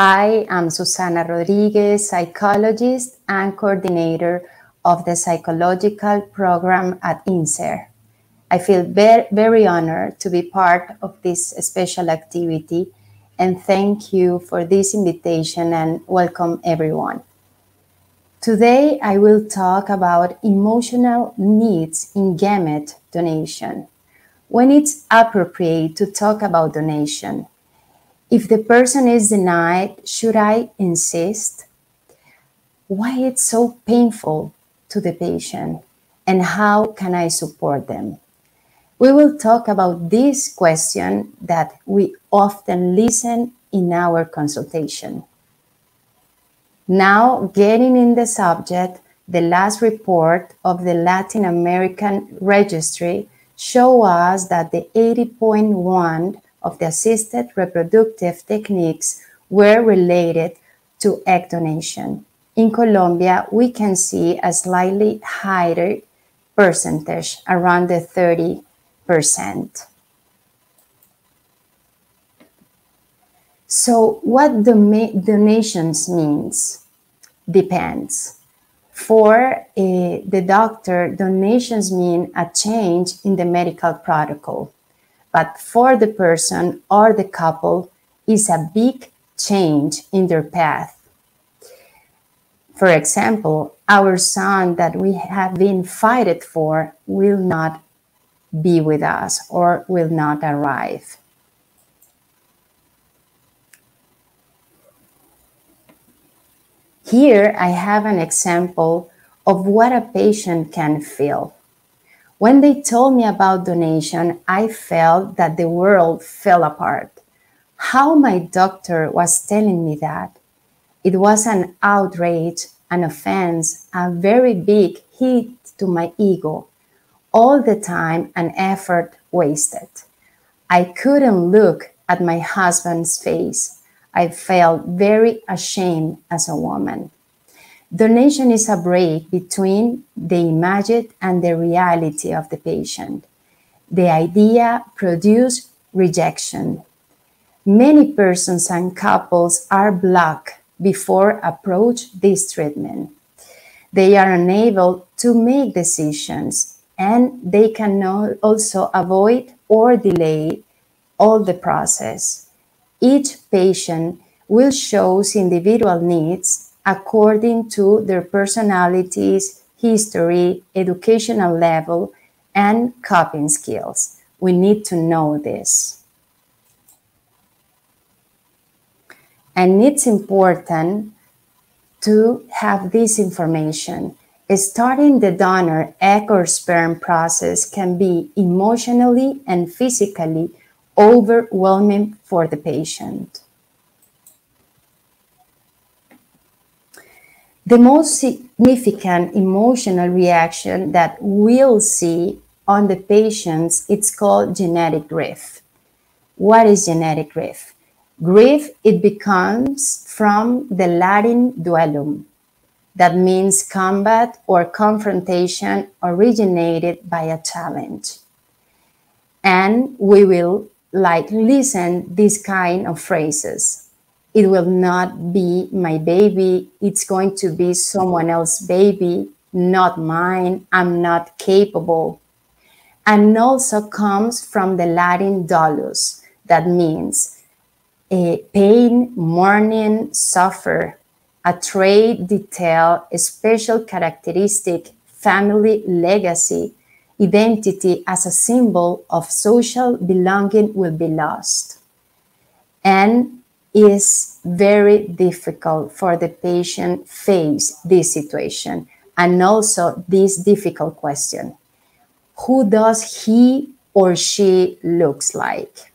I am Susana Rodriguez, psychologist and coordinator of the psychological program at INSER. I feel very honored to be part of this special activity, and thank you for this invitation and welcome everyone. Today I will talk about emotional needs in Gamet donation. When it's appropriate to talk about donation. If the person is denied, should I insist? Why it's so painful to the patient, and how can I support them? We will talk about this question that we often listen in our consultation. Now, getting in the subject, the last report of the Latin American registry show us that the 80.1 of the assisted reproductive techniques were related to egg donation. In Colombia, we can see a slightly higher percentage, around the 30%. So what donations means depends. For the doctor, donations mean a change in the medical protocol. But for the person or the couple, is a big change in their path. For example, our son that we have been fighting for will not be with us or will not arrive. Here I have an example of what a patient can feel. When they told me about donation, I felt that the world fell apart. How my doctor was telling me that. It was an outrage, an offense, a very big hit to my ego. All the time, an effort wasted. I couldn't look at my husband's face. I felt very ashamed as a woman. Donation is a break between the imagined and the reality of the patient. The idea produces rejection. Many persons and couples are blocked before approach this treatment. They are unable to make decisions, and they can also avoid or delay all the process. Each patient will show individual needs according to their personalities, history, educational level, and coping skills. We need to know this. And it's important to have this information. Starting the donor egg or sperm process can be emotionally and physically overwhelming for the patient. The most significant emotional reaction that we'll see on the patients, it's called genetic grief. What is genetic grief? Grief, it becomes from the Latin duellum, that means combat or confrontation originated by a challenge. And we will listen these kind of phrases. It will not be my baby, it's going to be someone else's baby, not mine, I'm not capable. And also comes from the Latin dolus, that means pain, mourning, suffer, a trait, detail, a special characteristic, family legacy, identity as a symbol of social belonging will be lost. And is very difficult for the patient face this situation, and also this difficult question. Who does he or she looks like?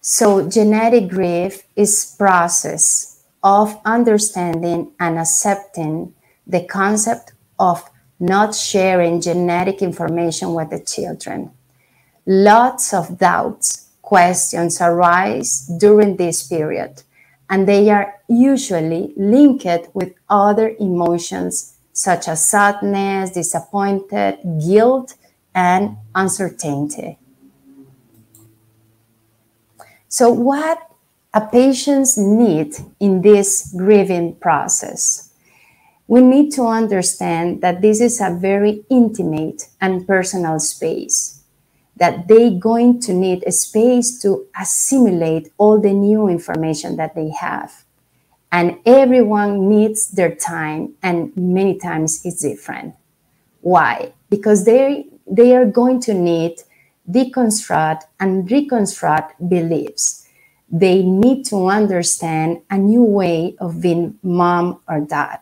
So genetic grief is process of understanding and accepting the concept of not sharing genetic information with the children. Lots of doubts, questions arise during this period, and they are usually linked with other emotions such as sadness, disappointed, guilt, and uncertainty. So what a patient's need in this grieving process? We need to understand that this is a very intimate and personal space, that they're going to need a space to assimilate all the new information that they have. And everyone needs their time, and many times it's different. Why? Because they are going to need deconstruct and reconstruct beliefs. They need to understand a new way of being mom or dad.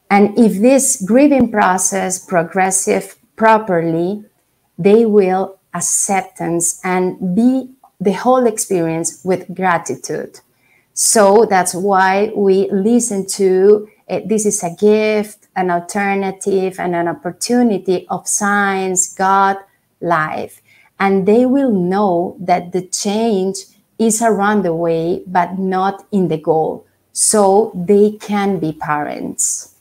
And if this grieving process progresses properly, they will acceptance and be the whole experience with gratitude. So that's why we listen to this is a gift, an alternative, and an opportunity of science, God, life. And they will know that the change is around the way, but not in the goal. So they can be parents.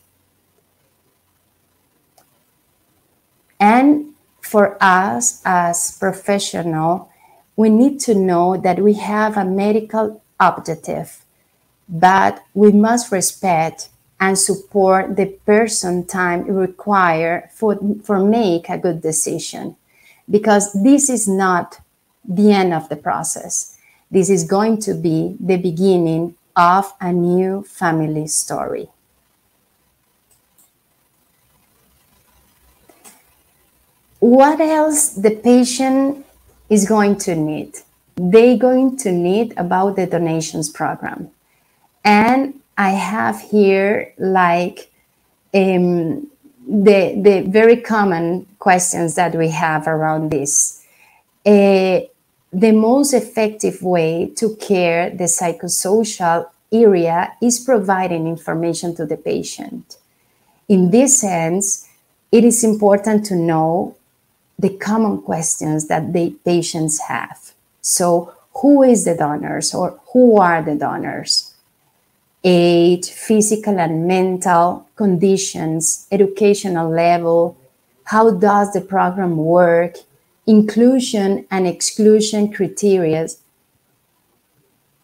And for us as professionals, we need to know that we have a medical objective, but we must respect and support the person time required for make a good decision, because this is not the end of the process. This is going to be the beginning of a new family story. What else the patient is going to need? They're going to need about the donations program. And I have here like the very common questions that we have around this. The most effective way to care the psychosocial area is providing information to the patient. In this sense, it is important to know the common questions that the patients have. So who is the donors, or who are the donors? Age, physical and mental conditions, educational level, how does the program work, inclusion and exclusion criteria,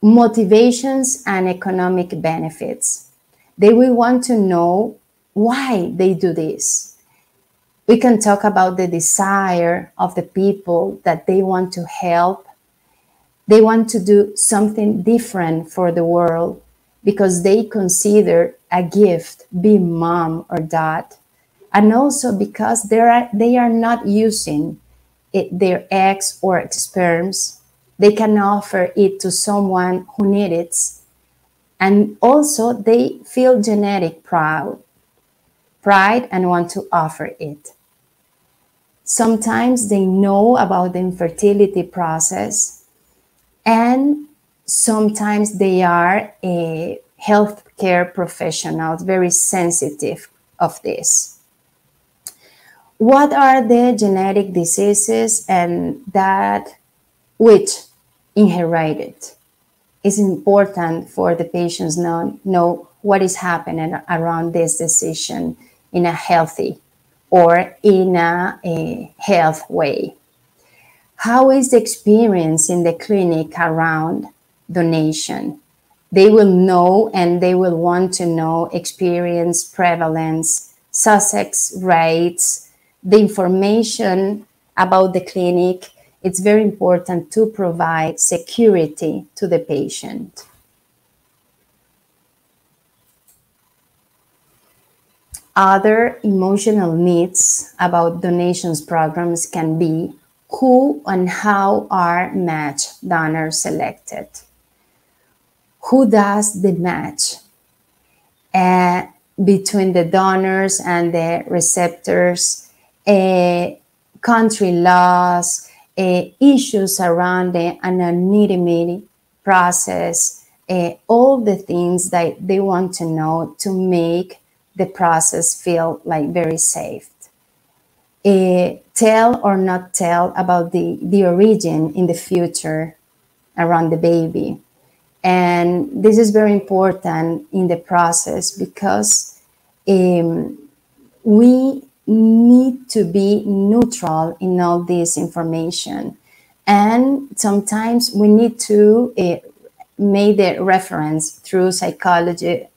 motivations and economic benefits. They will want to know why they do this. We can talk about the desire of the people that they want to help. They want to do something different for the world because they consider a gift being mom or dad. And also because they are not using their eggs or sperms. They can offer it to someone who needs it. And also they feel genetic pride and want to offer it. Sometimes they know about the infertility process, and sometimes they are a healthcare professionals, very sensitive of this. What are the genetic diseases and that which inherited? It's important for the patients know what is happening around this decision in a healthy or in a health way. How is the experience in the clinic around donation? They will know, and they will want to know experience, prevalence, success rates, the information about the clinic. It's very important to provide security to the patient. Other emotional needs about donations programs can be who and how are match donors selected. Who does the match between the donors and the receptors, country laws, issues around the anonymity process, all the things that they want to know to make the process feel like very safe. Tell or not tell about the origin in the future around the baby. And this is very important in the process because we need to be neutral in all this information. And sometimes we need to make the reference through psychology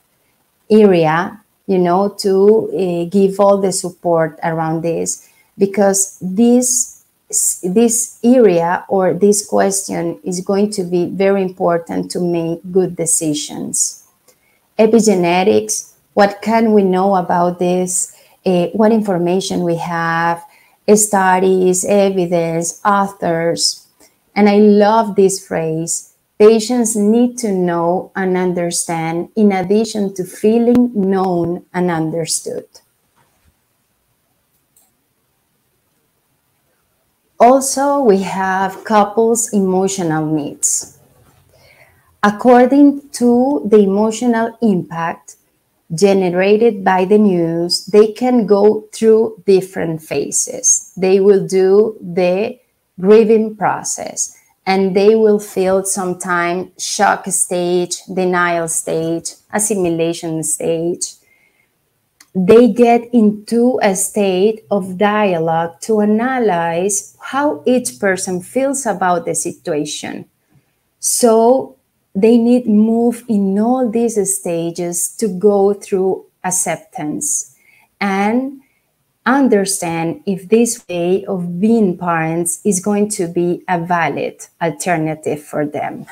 area, to give all the support around this, because this area or this question is going to be very important to make good decisions. Epigenetics, what can we know about this? What information we have, studies, evidence, authors. And I love this phrase: patients need to know and understand in addition to feeling known and understood. Also, we have couples' emotional needs. According to the emotional impact generated by the news, they can go through different phases. They will do the grieving process, and they will feel sometimes shock stage, denial stage, assimilation stage. They get into a state of dialogue to analyze how each person feels about the situation. So they need move in all these stages to go through acceptance and understand if this way of being parents is going to be a valid alternative for them.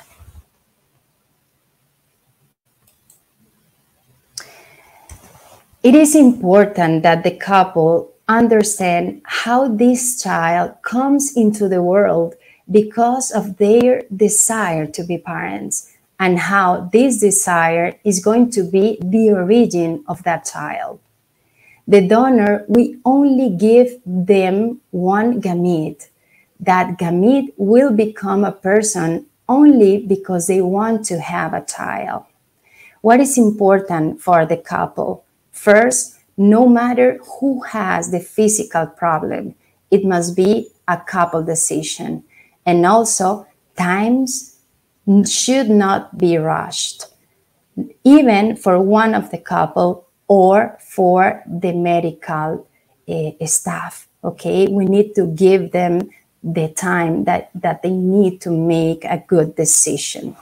It is important that the couple understand how this child comes into the world because of their desire to be parents, and how this desire is going to be the origin of that child. The donor, we only give them one gamete. That gamete will become a person only because they want to have a child. What is important for the couple? First, no matter who has the physical problem, it must be a couple decision. And also, times should not be rushed, even for one of the couple or for the medical staff. Okay, we need to give them the time that they need to make a good decision.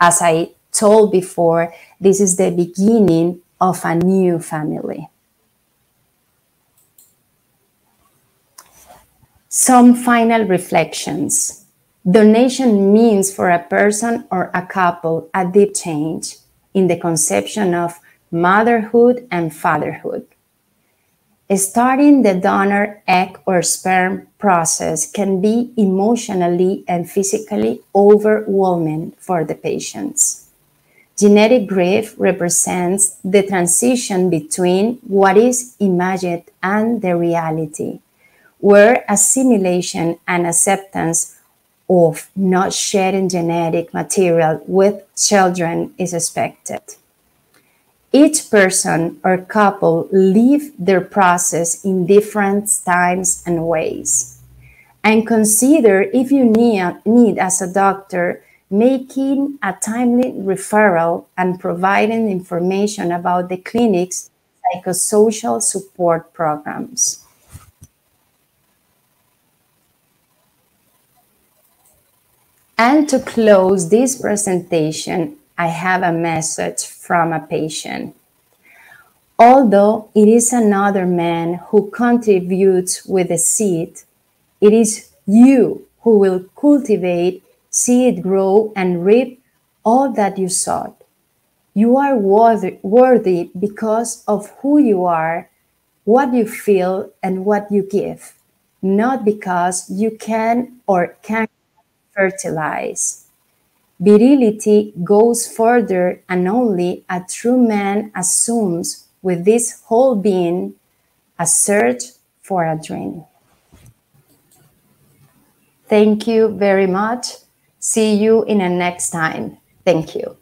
As I told before, this is the beginning of a new family. Some final reflections. Donation means for a person or a couple a deep change in the conception of motherhood and fatherhood. Starting the donor egg or sperm process can be emotionally and physically overwhelming for the patients. Genetic grief represents the transition between what is imagined and the reality, where assimilation and acceptance of not sharing genetic material with children is expected. Each person or couple live their process in different times and ways. And consider if you need as a doctor making a timely referral and providing information about the clinic's psychosocial support programs. And to close this presentation, I have a message from a patient. Although it is another man who contributes with the seed, it is you who will cultivate, see it grow, and reap all that you sowed. You are worthy because of who you are, what you feel, and what you give, not because you can or can't fertilize. Virility goes further, and only a true man assumes with this whole being a search for a dream. Thank you very much. See you in the next time. Thank you.